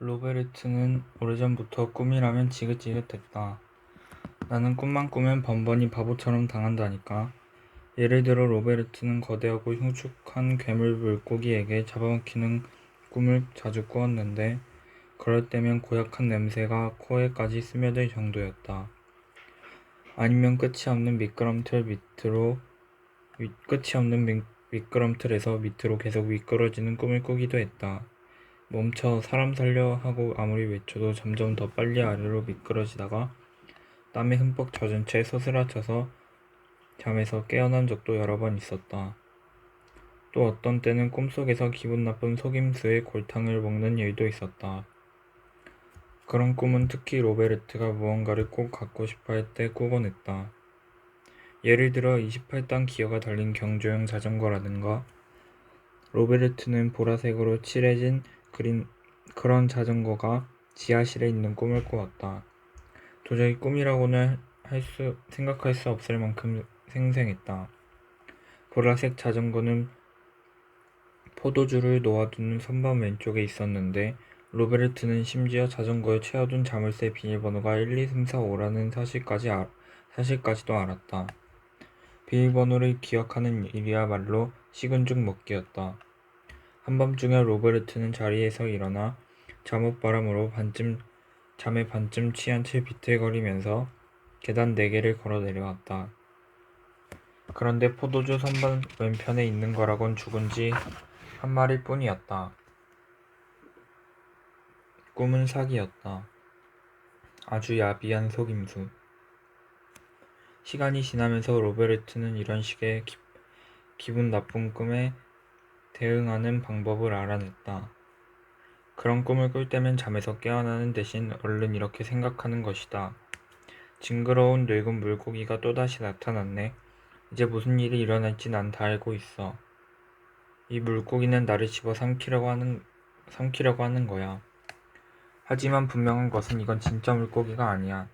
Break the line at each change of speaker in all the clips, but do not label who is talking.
로베르트는 오래전부터 꿈이라면 지긋지긋했다. 나는 꿈만 꾸면 번번이 바보처럼 당한다니까. 예를 들어 로베르트는 거대하고 흉측한 괴물 물고기에게 잡아먹히는 꿈을 자주 꾸었는데 그럴 때면 고약한 냄새가 코에까지 스며들 정도였다. 아니면 미끄럼틀에서 밑으로 계속 미끄러지는 꿈을 꾸기도 했다. 멈춰 사람 살려 하고 아무리 외쳐도 점점 더 빨리 아래로 미끄러지다가 땀에 흠뻑 젖은 채 서스라쳐서 잠에서 깨어난 적도 여러 번 있었다. 또 어떤 때는 꿈속에서 기분 나쁜 속임수에 골탕을 먹는 일도 있었다. 그런 꿈은 특히 로베르트가 무언가를 꼭 갖고 싶어 할 때 꾸곤 했다. 예를 들어 28단 기어가 달린 경주용 자전거라든가. 로베르트는 보라색으로 칠해진 그런 자전거가 지하실에 있는 꿈을 꾸었다. 도저히 꿈이라고는 생각할 수 없을 만큼 생생했다. 보라색 자전거는 포도주를 놓아두는 선반 왼쪽에 있었는데 로베르트는 심지어 자전거에 채워둔 자물쇠 비밀번호가 1, 2, 3, 4, 5라는 사실까지도 알았다. 비밀번호를 기억하는 일이야말로 식은 죽 먹기였다. 한밤중에 로베르트는 자리에서 일어나 잠옷바람으로 잠에 반쯤 취한 채 비틀거리면서 계단 4개를 걸어 내려왔다. 그런데 포도주 선반 왼편에 있는 거라곤 죽은지 한 마리일 뿐이었다. 꿈은 사기였다. 아주 야비한 속임수. 시간이 지나면서 로베르트는 이런 식의 기분 나쁜 꿈에 대응하는 방법을 알아냈다. 그런 꿈을 꿀 때면 잠에서 깨어나는 대신 얼른 이렇게 생각하는 것이다. 징그러운 늙은 물고기가 또다시 나타났네. 이제 무슨 일이 일어날지 난 다 알고 있어. 이 물고기는 나를 집어 삼키려고 하는 거야. 하지만 분명한 것은 이건 진짜 물고기가 아니야.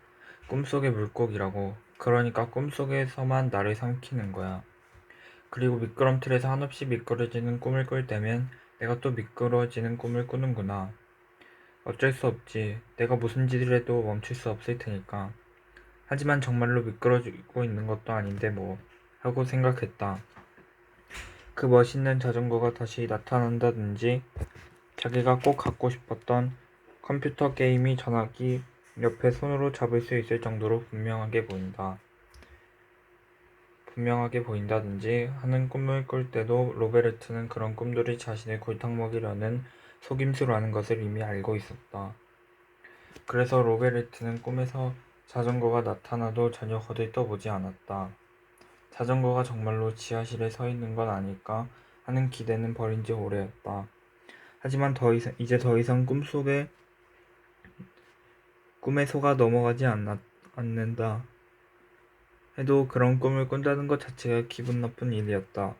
꿈속의 물고기라고. 그러니까 꿈속에서만 나를 삼키는 거야. 그리고 미끄럼틀에서 한없이 미끄러지는 꿈을 꿀 때면 내가 또 미끄러지는 꿈을 꾸는구나. 어쩔 수 없지. 내가 무슨 짓을 해도 멈출 수 없을 테니까. 하지만 정말로 미끄러지고 있는 것도 아닌데 뭐 하고 생각했다. 그 멋있는 자전거가 다시 나타난다든지 자기가 꼭 갖고 싶었던 컴퓨터 게임이 전화기 옆에 손으로 잡을 수 있을 정도로 분명하게 보인다든지 하는 꿈을 꿀 때도 로베르트는 그런 꿈들이 자신을 골탕 먹이려는 속임수라는 것을 이미 알고 있었다. 그래서 로베르트는 꿈에서 자전거가 나타나도 전혀 거들떠보지 않았다. 자전거가 정말로 지하실에 서 있는 건 아닐까 하는 기대는 버린 지 오래였다. 하지만 이제 더 이상 꿈에 속아 넘어가지 않는다 해도 그런 꿈을 꾼다는 것 자체가 기분 나쁜 일이었다.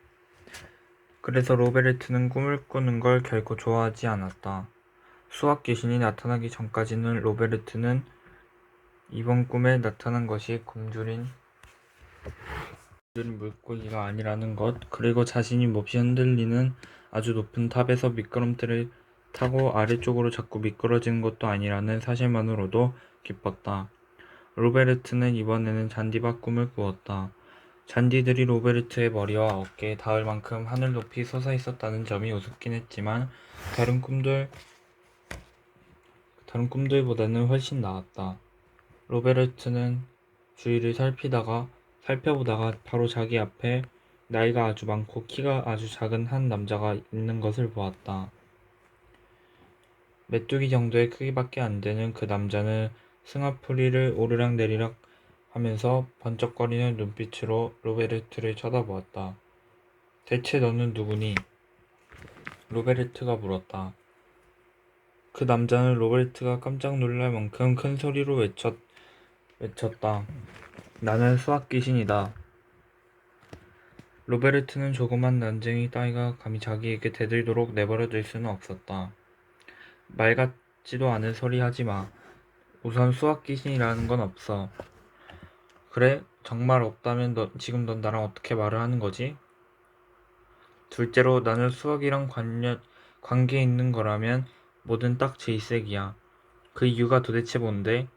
그래서 로베르트는 꿈을 꾸는 걸 결코 좋아하지 않았다. 수학 귀신이 나타나기 전까지는 로베르트는 이번 꿈에 나타난 것이 굶주린 물고기가 아니라는 것, 그리고 자신이 몹시 흔들리는 아주 높은 탑에서 미끄럼틀을 타고 아래쪽으로 자꾸 미끄러지는 것도 아니라는 사실만으로도 기뻤다. 로베르트는 이번에는 잔디밭 꿈을 꾸었다. 잔디들이 로베르트의 머리와 어깨에 닿을 만큼 하늘 높이 솟아 있었다는 점이 우습긴 했지만 다른 꿈들보다는 훨씬 나았다. 로베르트는 주위를 살펴보다가 바로 자기 앞에 나이가 아주 많고 키가 아주 작은 한 남자가 있는 것을 보았다. 메뚜기 정도의 크기밖에 안 되는 그 남자는 승합풀이를 오르락내리락 하면서 번쩍거리는 눈빛으로 로베르트를 쳐다보았다. 대체 너는 누구니? 로베르트가 물었다. 그 남자는 로베르트가 깜짝 놀랄 만큼 큰 소리로 외쳤다. 나는 수학 귀신이다. 로베르트는 조그만 난쟁이 따위가 감히 자기에게 대들도록 내버려둘 수는 없었다. 말 같지도 않은 소리 하지 마. 우선 수학 귀신이라는 건 없어. 그래? 정말 없다면 지금 넌 나랑 어떻게 말을 하는 거지? 둘째로 나는 수학이랑 관계 있는 거라면 뭐든 딱 질색이야. 그 이유가 도대체 뭔데?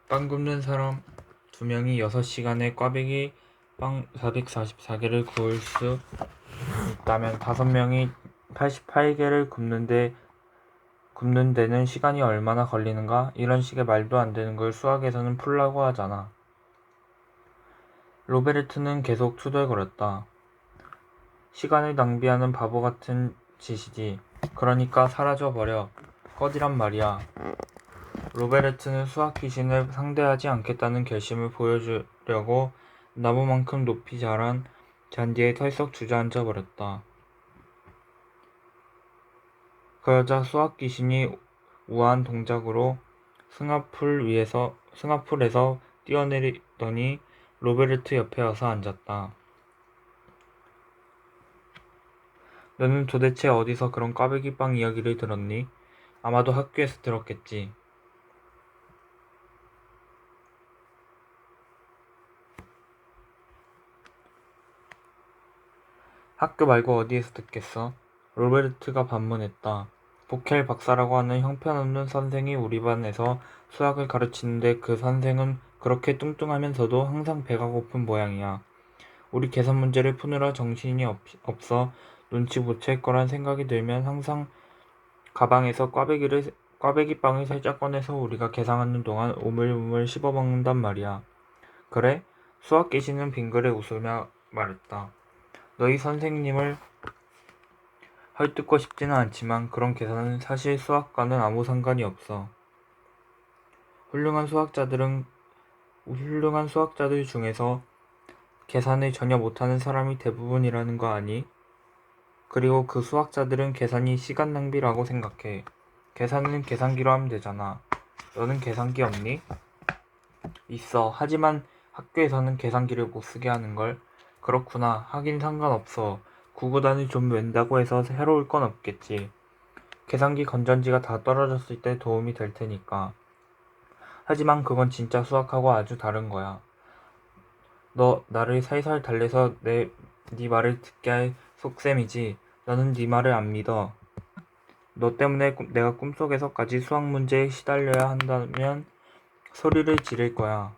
빵 굽는 사람 2명이 6시간에 꽈배기 빵 444개를 구울 수 있다면 5명이 88개를 굽는 데는 시간이 얼마나 걸리는가? 이런 식의 말도 안 되는 걸 수학에서는 풀라고 하잖아. 로베르트는 계속 투덜거렸다. 시간을 낭비하는 바보 같은 짓이지. 그러니까 사라져버려. 꺼지란 말이야. 로베르트는 수학 귀신을 상대하지 않겠다는 결심을 보여주려고 나무만큼 높이 자란 잔디에 털썩 주저앉아 버렸다. 그러자 수학 귀신이 우아한 동작으로 승합풀에서 뛰어내리더니 로베르트 옆에 와서 앉았다. 너는 도대체 어디서 그런 꽈배기빵 이야기를 들었니? 아마도 학교에서 들었겠지. 학교 말고 어디에서 듣겠어? 로베르트가 반문했다. 보켈 박사라고 하는 형편없는 선생이 우리 반에서 수학을 가르치는데 그 선생은 그렇게 뚱뚱하면서도 항상 배가 고픈 모양이야. 우리 계산 문제를 푸느라 정신이 없어 눈치 못 챌 거란 생각이 들면 항상 가방에서 꽈배기빵을 살짝 꺼내서 우리가 계산하는 동안 오물오물 씹어먹는단 말이야. 그래? 수학 계시는 빙그레 웃으며 말했다. 너희 선생님을 헐뜯고 싶지는 않지만 그런 계산은 사실 수학과는 아무 상관이 없어. 훌륭한 수학자들 중에서 계산을 전혀 못하는 사람이 대부분이라는 거 아니? 그리고 그 수학자들은 계산이 시간 낭비라고 생각해. 계산은 계산기로 하면 되잖아. 너는 계산기 없니? 있어. 하지만 학교에서는 계산기를 못 쓰게 하는걸. 그렇구나. 하긴 상관없어. 구구단을 좀 웬다고 해서 새로울 건 없겠지. 계산기 건전지가 다 떨어졌을 때 도움이 될 테니까. 하지만 그건 진짜 수학하고 아주 다른 거야. 너 나를 살살 달래서 네 말을 듣게 할 속셈이지. 나는 네 말을 안 믿어. 너 때문에 내가 꿈속에서까지 수학 문제에 시달려야 한다면 소리를 지를 거야.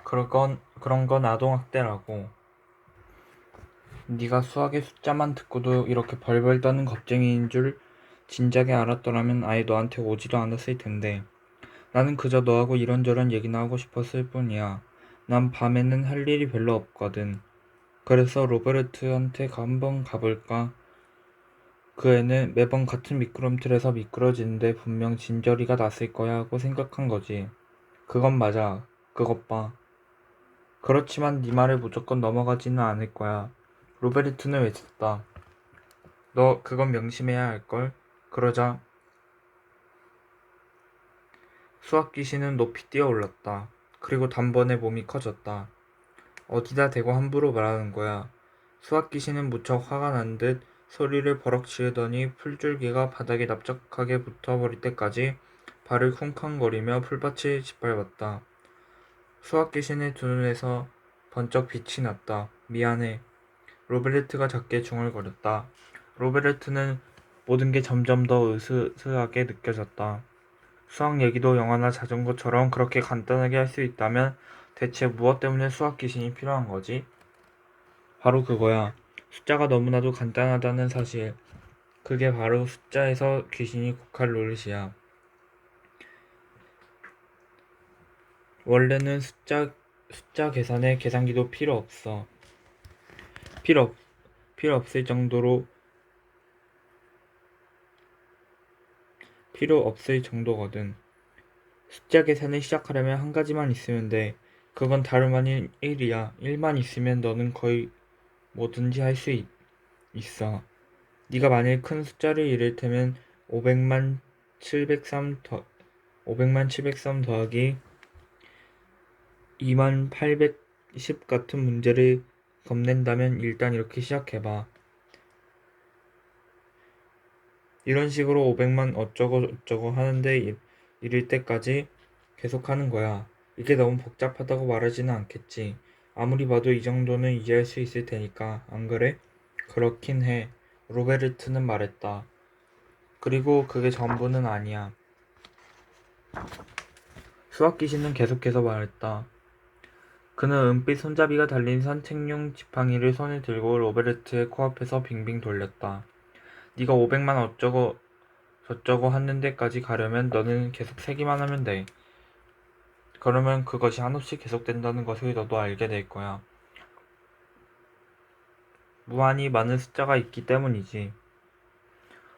그런 건 아동학대라고. 네가 수학의 숫자만 듣고도 이렇게 벌벌 떠는 겁쟁이인 줄 진작에 알았더라면 아예 너한테 오지도 않았을 텐데. 나는 그저 너하고 이런저런 얘기나 하고 싶었을 뿐이야. 난 밤에는 할 일이 별로 없거든. 그래서 로베르트한테 한번 가볼까? 그 애는 매번 같은 미끄럼틀에서 미끄러지는데 분명 진저리가 났을 거야 하고 생각한 거지. 그건 맞아. 그것 봐. 그렇지만 네 말을 무조건 넘어가지는 않을 거야. 로베르트는 외쳤다. 너 그건 명심해야 할걸? 그러자 수학 귀신은 높이 뛰어올랐다. 그리고 단번에 몸이 커졌다. 어디다 대고 함부로 말하는 거야. 수학 귀신은 무척 화가 난 듯 소리를 버럭 지르더니 풀줄기가 바닥에 납작하게 붙어버릴 때까지 발을 쿵쾅거리며 풀밭을 짓밟았다. 수학 귀신의 두 눈에서 번쩍 빛이 났다. 미안해. 로베르트가 작게 중얼거렸다. 로베르트는 모든 게 점점 더 으스스하게 느껴졌다. 수학 얘기도 영화나 자전거처럼 그렇게 간단하게 할 수 있다면 대체 무엇 때문에 수학 귀신이 필요한 거지? 바로 그거야. 숫자가 너무나도 간단하다는 사실. 그게 바로 숫자에서 귀신이 국할 노릇이야. 원래는 숫자 계산에 계산기도 필요, 없, 필요 없을 정도거든. 숫자 계산을 시작하려면 한 가지만 있으면 돼. 그건 다름 아닌 1이야. 1만 있으면 너는 거의 뭐든지 할 수 있어. 네가 만일 큰 숫자를 이를테면 500만 703 더하기 2만 810 같은 문제를 겁낸다면 일단 이렇게 시작해봐. 이런 식으로 500만 어쩌고 저쩌고 하는데 이를 때까지 계속하는 거야. 이게 너무 복잡하다고 말하지는 않겠지. 아무리 봐도 이 정도는 이해할 수 있을 테니까. 안 그래? 그렇긴 해. 로베르트는 말했다. 그리고 그게 전부는 아니야. 수학 귀신은 계속해서 말했다. 그는 은빛 손잡이가 달린 산책용 지팡이를 손에 들고 로베르트의 코앞에서 빙빙 돌렸다. 네가 500만 어쩌고 저쩌고 하는 데까지 가려면 너는 계속 세기만 하면 돼. 그러면 그것이 한없이 계속된다는 것을 너도 알게 될 거야. 무한히 많은 숫자가 있기 때문이지.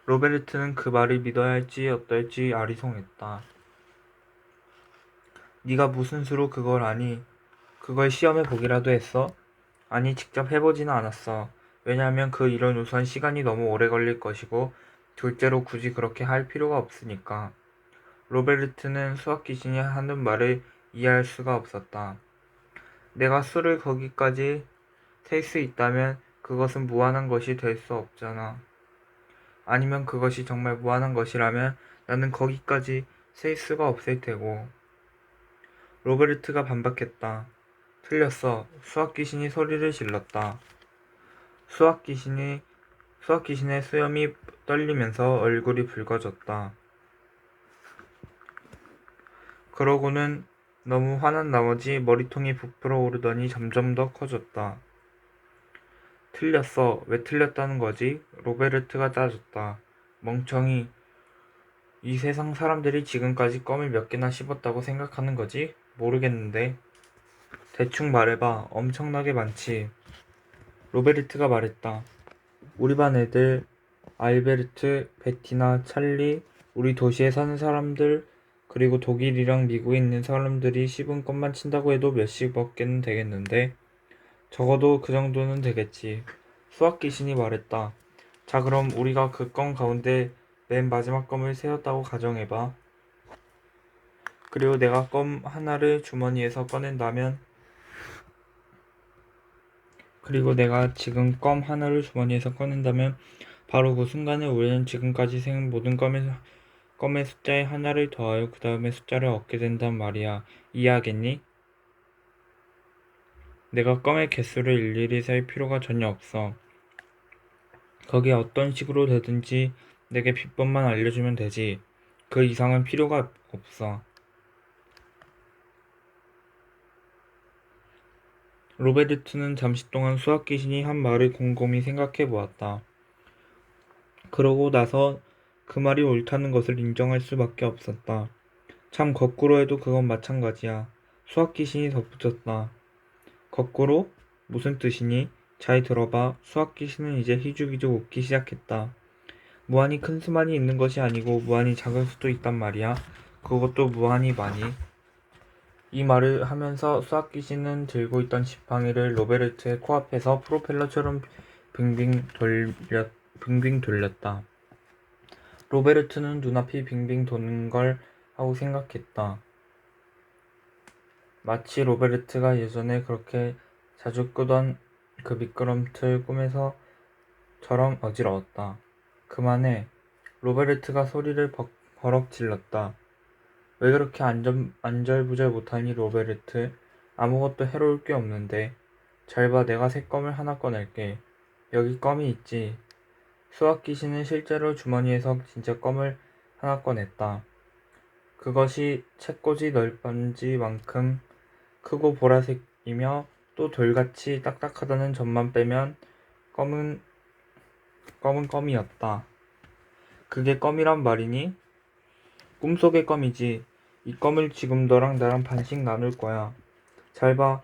로베르트는 그 말을 믿어야 할지 어떨지 아리송했다. 네가 무슨 수로 그걸 아니? 그걸 시험해 보기라도 했어? 아니, 직접 해보지는 않았어. 왜냐하면 그 일은 우선 시간이 너무 오래 걸릴 것이고, 둘째로 굳이 그렇게 할 필요가 없으니까. 로베르트는 수학 귀신이 하는 말을 이해할 수가 없었다. 내가 수를 거기까지 셀 수 있다면 그것은 무한한 것이 될 수 없잖아. 아니면 그것이 정말 무한한 것이라면 나는 거기까지 셀 수가 없을 테고. 로베르트가 반박했다. 틀렸어. 수학 귀신이 소리를 질렀다. 수학 귀신이 수학 귀신의 수염이 떨리면서 얼굴이 붉어졌다. 그러고는 너무 화난 나머지 머리통이 부풀어 오르더니 점점 더 커졌다. 틀렸어. 왜 틀렸다는 거지? 로베르트가 따졌다. 멍청이. 이 세상 사람들이 지금까지 껌을 몇 개나 씹었다고 생각하는 거지? 모르겠는데. 대충 말해봐. 엄청나게 많지. 로베르트가 말했다. 우리 반 애들, 알베르트, 베티나, 찰리, 우리 도시에 사는 사람들, 그리고 독일이랑 미국에 있는 사람들이 씹은 껌만 친다고 해도 몇십억 개는 되겠는데? 적어도 그 정도는 되겠지. 수학 귀신이 말했다. 자, 그럼 우리가 그 껌 가운데 맨 마지막 껌을 세웠다고 가정해봐. 그리고 내가 껌 하나를 주머니에서 꺼낸다면, 그리고 내가 지금 껌 하나를 주머니에서 꺼낸다면, 바로 그 순간에 우리는 지금까지 생은 모든 껌의 숫자에 하나를 더하여 그 다음에 숫자를 얻게 된단 말이야. 이해하겠니? 내가 껌의 개수를 일일이 셀 필요가 전혀 없어. 거기에 어떤 식으로 되든지 내게 비법만 알려주면 되지. 그 이상은 필요가 없어. 로베르트는 잠시 동안 수학 귀신이 한 말을 곰곰이 생각해 보았다. 그러고 나서 그 말이 옳다는 것을 인정할 수밖에 없었다. 참 거꾸로 해도 그건 마찬가지야. 수학 귀신이 덧붙였다. 거꾸로? 무슨 뜻이니? 잘 들어봐. 수학 귀신은 이제 희죽희죽 웃기 시작했다. 무한히 큰 수만이 있는 것이 아니고 무한히 작을 수도 있단 말이야. 그것도 무한히 많이. 이 말을 하면서 수학 귀신은 들고 있던 지팡이를 로베르트의 코앞에서 프로펠러처럼 빙빙 돌렸다. 로베르트는 눈앞이 빙빙 도는 걸 하고 생각했다. 마치 로베르트가 예전에 그렇게 자주 끄던 그 미끄럼틀 꿈에서처럼 어지러웠다. 그만해. 로베르트가 소리를 버럭 질렀다. 왜 그렇게 안절부절 못하니 로베르트? 아무것도 해로울 게 없는데. 잘 봐, 내가 새 껌을 하나 꺼낼게. 여기 껌이 있지. 수학 귀신은 실제로 주머니에서 진짜 껌을 하나 꺼냈다. 그것이 책꽂이 널빤지만큼 크고 보라색이며 또 돌같이 딱딱하다는 점만 빼면 껌은 껌이었다. 그게 껌이란 말이니? 꿈속의 껌이지. 이 껌을 지금 너랑 나랑 반씩 나눌 거야. 잘 봐.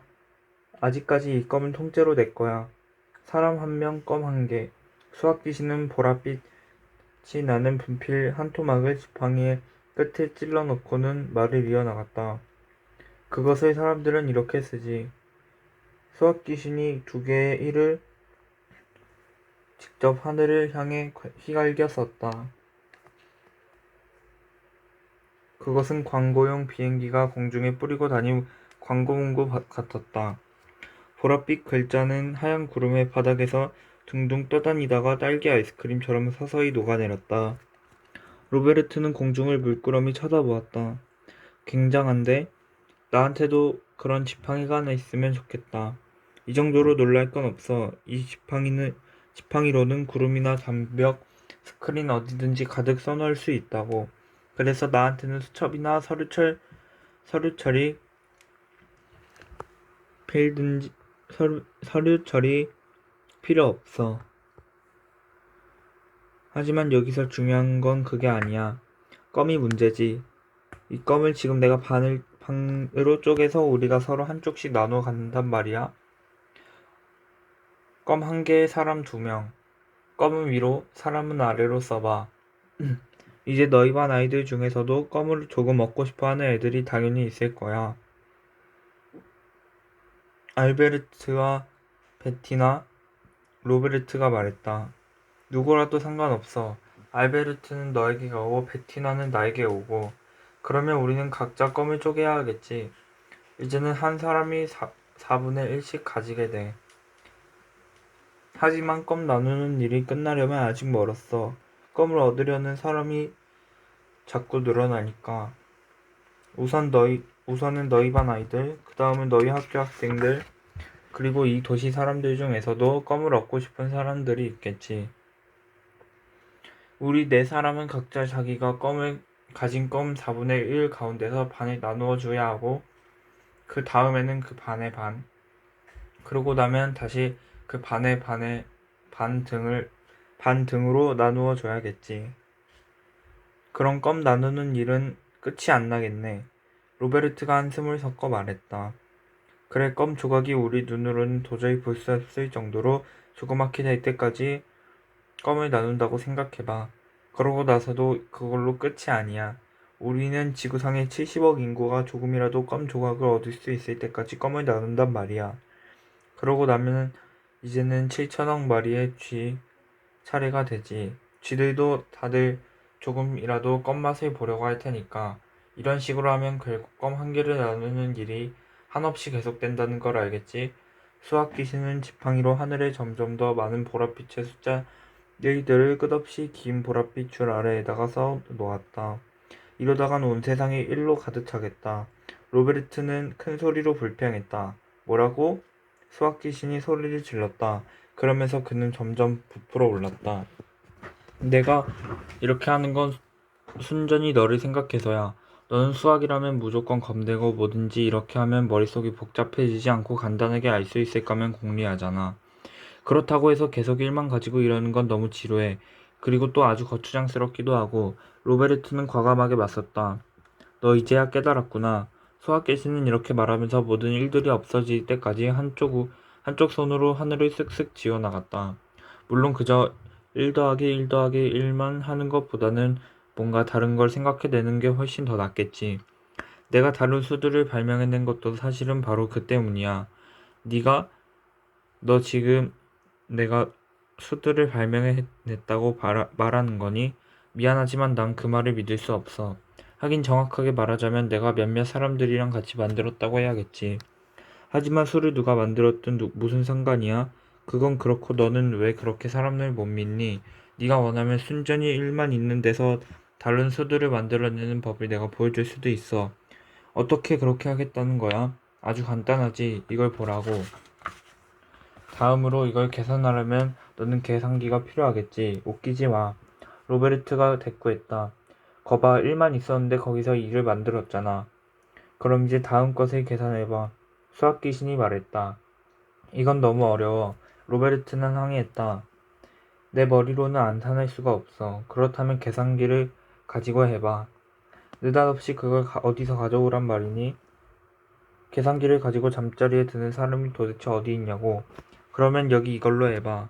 아직까지 이 껌은 통째로 내 거야. 사람 한 명 껌 한 개. 수학 귀신은 보랏빛이 나는 분필 한 토막을 지팡이의 끝에 찔러 넣고는 말을 이어나갔다. 그것을 사람들은 이렇게 쓰지. 수학 귀신이 두 개의 일을 직접 하늘을 향해 휘갈겨 썼다. 그것은 광고용 비행기가 공중에 뿌리고 다닌 광고 문구 같았다. 보랏빛 글자는 하얀 구름의 바닥에서 둥둥 떠다니다가 딸기 아이스크림처럼 서서히 녹아내렸다. 로베르트는 공중을 물끄러미 쳐다보았다. 굉장한데? 나한테도 그런 지팡이가 하나 있으면 좋겠다. 이 정도로 놀랄 건 없어. 이 지팡이는 지팡이로는 구름이나 장벽, 스크린 어디든지 가득 써놓을 수 있다고. 그래서 나한테는 수첩이나 서류 처리 필요 없어. 하지만 여기서 중요한 건 그게 아니야. 껌이 문제지. 이 껌을 지금 내가 반으로 쪼개서 우리가 서로 한쪽씩 나누어 간단 말이야. 껌 한 개에 사람 2명. 껌은 위로, 사람은 아래로 써봐. 이제 너희 반 아이들 중에서도 껌을 조금 먹고 싶어하는 애들이 당연히 있을 거야. 알베르트와 베티나 로베르트가 말했다. 누구라도 상관없어. 알베르트는 너에게 가고 베티나는 나에게 오고. 그러면 우리는 각자 껌을 쪼개야 하겠지. 이제는 한 사람이 4분의 1씩 가지게 돼. 하지만 껌 나누는 일이 끝나려면 아직 멀었어. 껌을 얻으려는 사람이 자꾸 늘어나니까. 우선은 너희 반 아이들, 그 다음은 너희 학교 학생들, 그리고 이 도시 사람들 중에서도 껌을 얻고 싶은 사람들이 있겠지. 우리 4사람은 각자 자기가 가진 껌 4분의 1 가운데서 반을 나누어 줘야 하고, 그 다음에는 그 반의 반, 그러고 나면 다시 그 반의 반 등으로 나누어 줘야겠지. 그럼 껌 나누는 일은 끝이 안 나겠네. 로베르트가 한숨을 섞어 말했다. 그래, 껌 조각이 우리 눈으로는 도저히 볼 수 없을 정도로 조그맣게 될 때까지 껌을 나눈다고 생각해봐. 그러고 나서도 그걸로 끝이 아니야. 우리는 지구상의 70억 인구가 조금이라도 껌 조각을 얻을 수 있을 때까지 껌을 나눈단 말이야. 그러고 나면 이제는 7천억 마리의 쥐 차례가 되지. 쥐들도 다들 조금이라도 껌맛을 보려고 할 테니까. 이런 식으로 하면 결국 껌 한 개를 나누는 일이 한없이 계속된다는 걸 알겠지? 수학 귀신은 지팡이로 하늘에 점점 더 많은 보랏빛의 숫자들을 끝없이 긴 보랏빛 줄 아래에다가 쌓아 놓았다. 이러다간 온 세상이 1로 가득 차겠다. 로베르트는 큰 소리로 불평했다. 뭐라고? 수학 귀신이 소리를 질렀다. 그러면서 그는 점점 부풀어 올랐다. 내가 이렇게 하는 건 순전히 너를 생각해서야. 너는 수학이라면 무조건 검되고 뭐든지 이렇게 하면 머릿속이 복잡해지지 않고 간단하게 알 수 있을 거면 공리하잖아. 그렇다고 해서 계속 일만 가지고 이러는 건 너무 지루해. 그리고 또 아주 거추장스럽기도 하고. 로베르트는 과감하게 맞섰다. 너 이제야 깨달았구나. 수학 개시는 이렇게 말하면서 모든 일들이 없어질 때까지 한쪽 손으로 하늘을 쓱쓱 지어나갔다. 물론 그저 1 더하기 1 더하기 1만 하는 것보다는 뭔가 다른 걸 생각해내는 게 훨씬 더 낫겠지. 내가 다른 수들을 발명해낸 것도 사실은 바로 그 때문이야. 너 지금 내가 수들을 발명해냈다고 말하는 거니? 미안하지만 난 그 말을 믿을 수 없어. 하긴 정확하게 말하자면 내가 몇몇 사람들이랑 같이 만들었다고 해야겠지. 하지만 수를 누가 만들었든 무슨 상관이야? 그건 그렇고 너는 왜 그렇게 사람을 못 믿니? 네가 원하면 순전히 1만 있는 데서 다른 수들을 만들어내는 법을 내가 보여줄 수도 있어. 어떻게 그렇게 하겠다는 거야? 아주 간단하지. 이걸 보라고. 다음으로 이걸 계산하려면 너는 계산기가 필요하겠지. 웃기지 마. 로베르트가 대꾸했다. 거봐, 1만 있었는데 거기서 2를 만들었잖아. 그럼 이제 다음 것을 계산해봐. 수학 귀신이 말했다. 이건 너무 어려워. 로베르트는 항의했다. 내 머리로는 안 타낼 수가 없어. 그렇다면 계산기를 가지고 해봐. 느닷없이 그걸 어디서 가져오란 말이니? 계산기를 가지고 잠자리에 드는 사람이 도대체 어디 있냐고. 그러면 여기 이걸로 해봐.